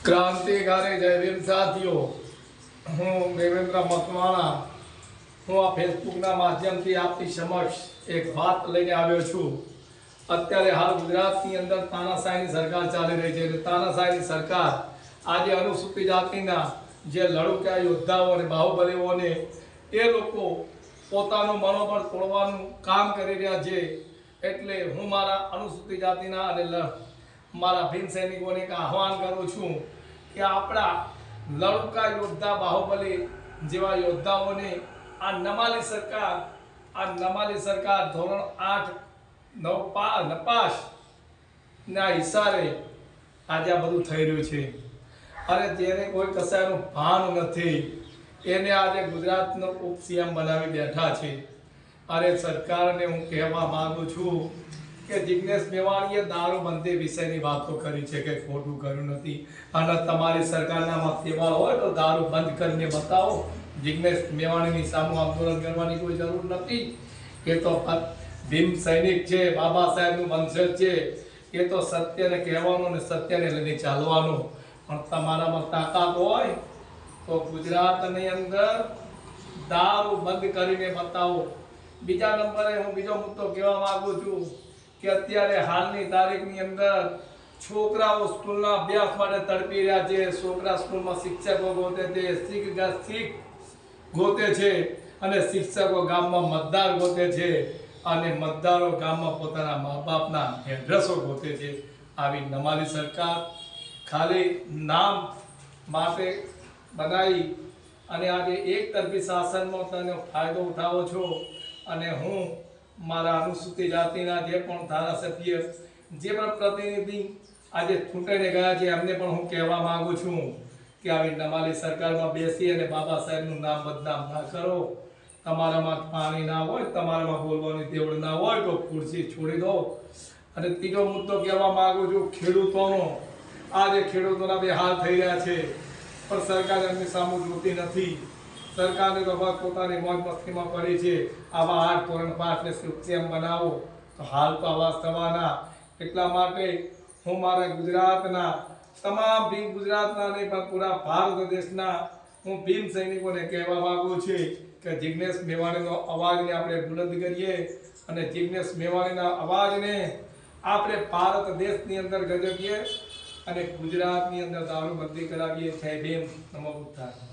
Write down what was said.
ક્રાંતિકારી જય ભીમ સાથીઓ, હું દેવેન્દ્ર મકવાણા હું આ ફેસબુકના માધ્યમથી આપની સમક્ષ એક વાત લઈને આવ્યો છું। અત્યારે હાલ ગુજરાતની અંદર તાનાશાહીની સરકાર ચાલી રહી છે અને તાનાશાહીની સરકાર આજે અનુસૂચિત જાતિના જે લડુકા યોદ્ધાઓ અને બાહુબલીઓને એ લોકો પોતાનું મનોબળ તોડવાનું કામ કરી રહ્યા છે। એટલે હું મારા અનુસૂચિત જાતિના અને મારા ભીમ સૈનિકોને એક આહવાન કરું છું કે આપણા લડુકા યોદ્ધા બાહુબલી જેવા યોદ્ધાઓને આ નમાલી સરકાર ધોરણ 8 નપાસ ના હિસારે આજે આ બધું થઈ રહ્યું છે। અરે જેને કોઈ કશાયનું ભાન નથી એને આજે ગુજરાતનો ઉપસીએમ બનાવી બેઠા છે। અરે સરકારને હું કહેવા માંગુ છું કે જિગ્નેશ મેવાણીએ દારૂબંધી વિશેની વાતો કરી છે કે ખોટું કર્યું નથી, અને તમારી સરકારના સેવા હોય તો દારૂ બંધ કરીને બતાવો। જિગ્નેશ મેવાણીની સામે આંદોલન કરવાની કોઈ જરૂર નથી। એ તો ભીમ સૈનિક છે, બાબા સાહેબનું વંશજ છે। એ તો સત્યને કહેવાનું અને સત્યને લઈને ચાલવાનું। પણ તમારામાં તાકાત હોય તો ગુજરાતની અંદર દારૂ બંધ કરીને બતાવો। બીજા નંબરે હું બીજો મુદ્દો કહેવા માંગુ છું કે અત્યારે હાલની તારીખની અંદર છોકરાઓ સ્કૂલના અભ્યાસ માટે તડપી રહ્યા છે। છોકરા સ્કૂલમાં શિક્ષકો ગોતે છે, શીખ ગોતે છે, અને શિક્ષકો ગામમાં મતદાર ગોતે છે, અને મતદારો ગામમાં પોતાના મા બાપના એડ્રેસો ગોતે છે। આવી નમાલી સરકાર ખાલી નામ માટે બનાવી અને આજે એક તરફી શાસનમાં તેનો ફાયદો ઉઠાવો છો। અને હું મારા અનુસૂચિત જાતિના જે પણ ધારાસભ્ય જે પણ પ્રતિનિધિ આજે ચૂંટાઈને ગયા છે એમને પણ હું કહેવા માંગુ છું કે આવી નમાલી સરકારમાં બેસી અને બાબા સાહેબનું નામ બદનામ ના કરો। તમારામાં પાણી ના હોય, તમારામાં બોલવાની તેવડ ના હોય તો ખુરશી છોડી દો। અને ત્રીજો મુદ્દો કહેવા માંગુ છું ખેડૂતોનો। આજે ખેડૂતોના બે હાલ થઈ રહ્યા છે પણ સરકાર એમની સામે જોતી નથી। સરકારને તો બસ પોતાની મોજ મસ્તીમાં પડી છે। આવા 8 ધોરણ 5 ને ઉપસીએમ બનાવો તો હાલ તો આવાજ થવાના। એટલા માટે હું મારા ગુજરાતના તમામ ભીમ ગુજરાતના નહીં પણ પૂરા ભારત દેશના હું ભીમ સૈનિકોને કહેવા માંગુ છું કે જિગ્નેશ મેવાણીનો અવાજને આપણે બુલંદ કરીએ અને જિગ્નેશ મેવાણીના અવાજને આપણે ભારત દેશની અંદર ગજવીએ અને ગુજરાતની અંદર દારૂબંધી કરાવીએ। જય ભીમ, નમો બુદ્ધાય।